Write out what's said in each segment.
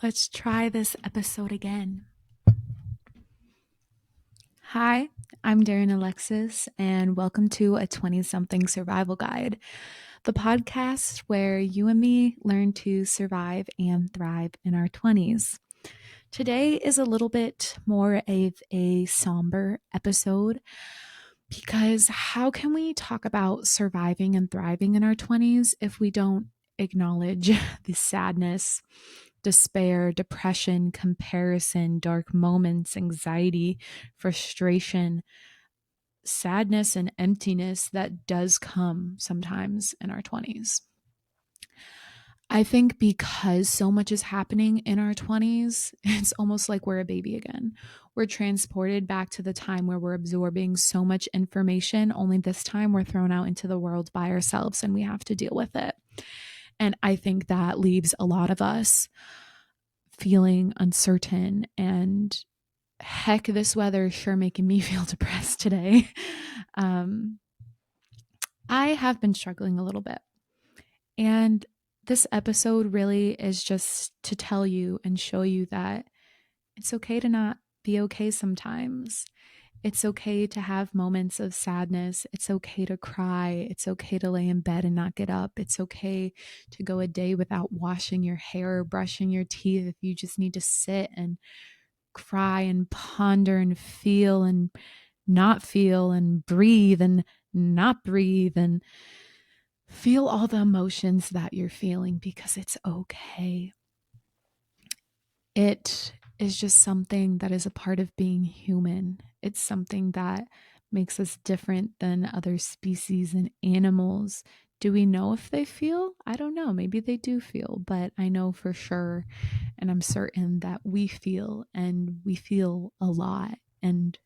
Let's try this episode again. Hi, I'm Darren Alexis, and welcome to a 20 something survival guide, the podcast where you and me learn to survive and thrive in our 20s. Today is a little bit more of a somber episode because how can we talk about surviving and thriving in our 20s if we don't acknowledge the sadness, despair, depression, comparison, dark moments, anxiety, frustration, sadness, and emptiness that does come sometimes in our 20s? I think because so much is happening in our 20s, it's almost like we're a baby again. We're transported back to the time where we're absorbing so much information, only this time we're thrown out into the world by ourselves and we have to deal with it. And I think that leaves a lot of us feeling uncertain and heck, this weather is sure making me feel depressed today. Um, I have been struggling a little bit. And this episode really is just to tell you and show you that it's okay to not be okay sometimes. It's okay to have moments of sadness. It's okay to cry. It's okay to lay in bed and not get up. It's okay to go a day without washing your hair or brushing your teeth if you just need to sit and cry and ponder and feel and breathe and not breathe and feel all the emotions that you're feeling because it's okay. It is just something that is a part of being human. It's something that makes us different than other species and animals. Do we know if they feel? I don't know. Maybe they do feel, but I know for sure and I'm certain that we feel and we feel a lot and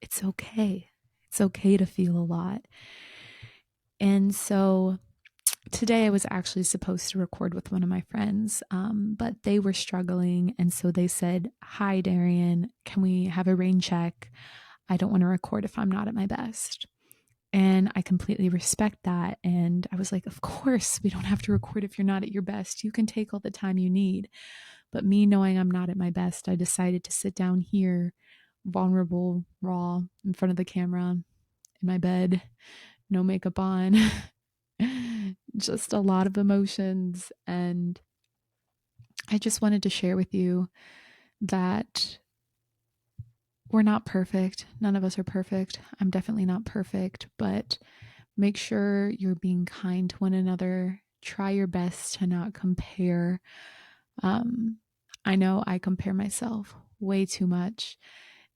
it's okay. It's okay to feel a lot. And so today I was actually supposed to record with one of my friends, but they were struggling. And so they said, "Hi, Darian, can we have a rain check? I don't want to record if I'm not at my best." And I completely respect that. And I was like, "Of course, we don't have to record if you're not at your best. You can take all the time you need." But me knowing I'm not at my best, I decided to sit down here, vulnerable, raw, in front of the camera, in my bed, no makeup on, just a lot of emotions. And I just wanted to share with you that we're not perfect. None of us are perfect. I'm definitely not perfect, but make sure you're being kind to one another. Try your best to not compare. Um, I know I compare myself way too much.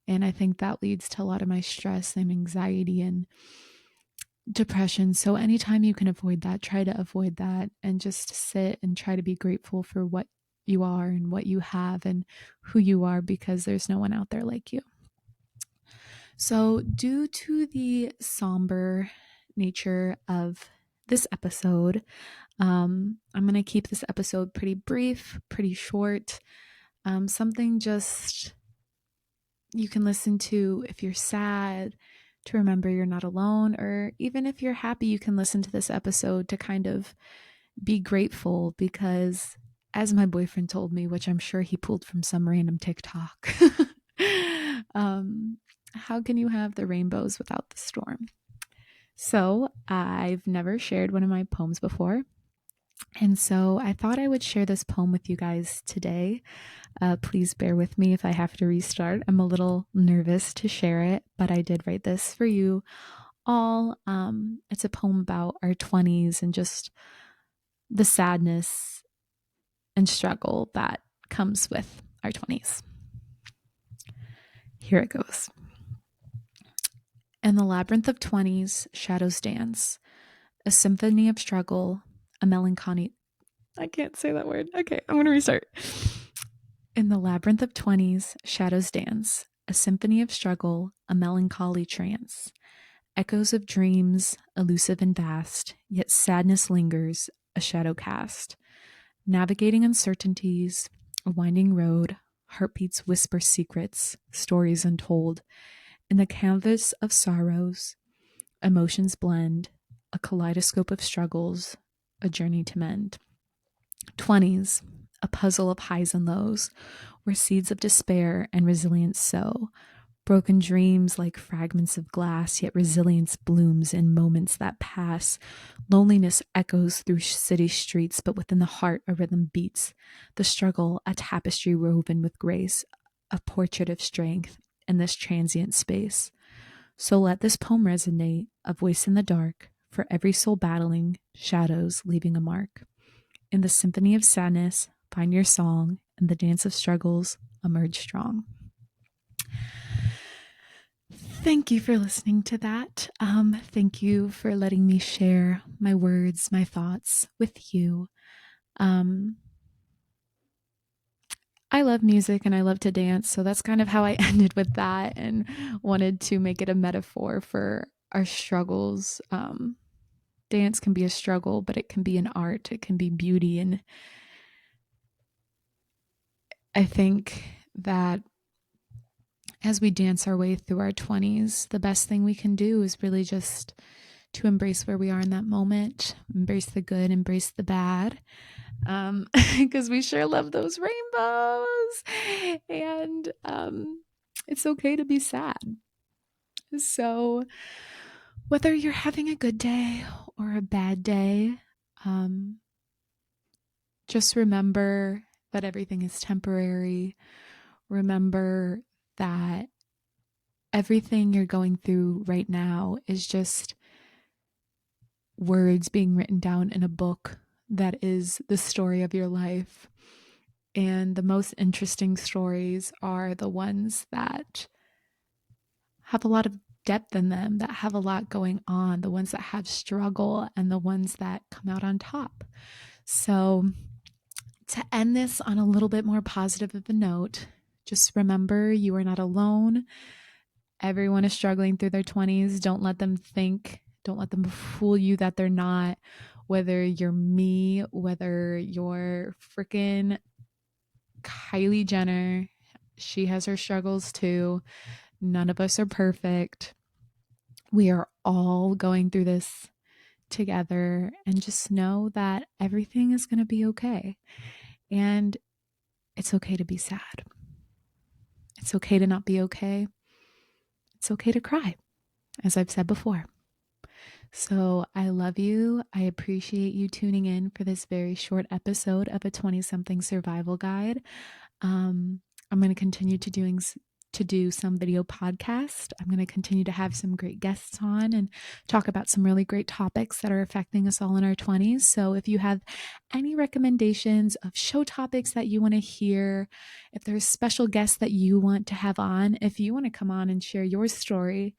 And I think that leads to a lot of my stress and anxiety and depression. So, anytime you can avoid that, try to avoid that and just sit and try to be grateful for what you are and what you have and who you are because there's no one out there like you. So, due to the somber nature of this episode, I'm going to keep this episode pretty brief, pretty short. Something just you can listen to if you're sad, to remember you're not alone, or even if you're happy, you can listen to this episode to kind of be grateful because, as my boyfriend told me, which I'm sure he pulled from some random TikTok, um, how can you have the rainbows without the storm? So, I've never shared one of my poems before. And so I thought I would share this poem with you guys today. Please bear with me if I have to restart. I'm a little nervous to share it, but I did write this for you all. It's a poem about our 20s and just the sadness and struggle that comes with our 20s. Here it goes. In the labyrinth of 20s, shadows dance, a symphony of struggle, a melancholy. I can't say that word. Okay, I'm going to restart. In the labyrinth of 20s, shadows dance, a symphony of struggle, a melancholy trance. Echoes of dreams, elusive and vast, yet sadness lingers, a shadow cast. Navigating uncertainties, a winding road, heartbeats whisper secrets, stories untold. In the canvas of sorrows, emotions blend, a kaleidoscope of struggles, a journey to mend. 20s, a puzzle of highs and lows, where seeds of despair and resilience sow. Broken dreams like fragments of glass, yet resilience blooms in moments that pass. Loneliness echoes through city streets, but within the heart a rhythm beats. The struggle, a tapestry woven with grace, a portrait of strength in this transient space. So let this poem resonate, a voice in the dark, for every soul battling shadows, leaving a mark. In the symphony of sadness, find your song. In the dance of struggles, emerge strong. Thank you for listening to that. Thank you for letting me share my words, my thoughts with you. I love music and I love to dance, so that's kind of how I ended with that and wanted to make it a metaphor for our struggles. Dance can be a struggle, but it can be an art, it can be beauty. And I think that as we dance our way through our 20s, the best thing we can do is really just to embrace where we are in that moment, embrace the good, embrace the bad, because we sure love those rainbows. And it's okay to be sad. So whether you're having a good day or a bad day, just remember that everything is temporary. Remember that everything you're going through right now is just words being written down in a book that is the story of your life. And the most interesting stories are the ones that have a lot of depth in them, that have a lot going on, the ones that have struggle, and the ones that come out on top. So, to end this on a little bit more positive of a note, just remember you are not alone. Everyone is struggling through their 20s. Don't let them fool you that they're not. Whether you're me, whether you're freaking Kylie Jenner, she has her struggles too. None of us are perfect. We are all going through this together, and just know that everything is going to be okay. And it's okay to be sad. It's okay to not be okay. It's okay to cry, as I've said before. So I love you. I appreciate you tuning in for this very short episode of a 20-something survival guide. I'm going to continue to do some video podcast. I'm going to continue to have some great guests on and talk about some really great topics that are affecting us all in our 20s. So if you have any recommendations of show topics that you want to hear, if there's special guests that you want to have on, if you want to come on and share your story,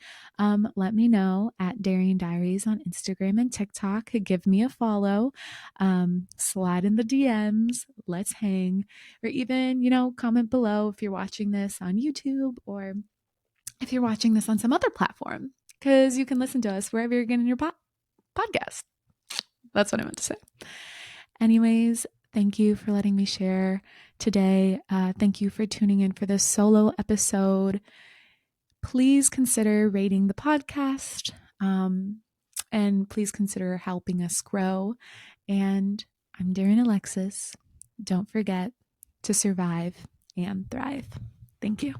let me know at Daring Diaries on Instagram and TikTok. Give me a follow, slide in the DMs, let's hang, or even, comment below if you're watching this on YouTube or if you're watching this on some other platform, because you can listen to us wherever you're getting your podcast. That's what I meant to say. Anyways, thank you for letting me share today. Thank you for tuning in for this solo episode. Please consider rating the podcast, and please consider helping us grow. And I'm Darren Alexis. Don't forget to survive and thrive. Thank you.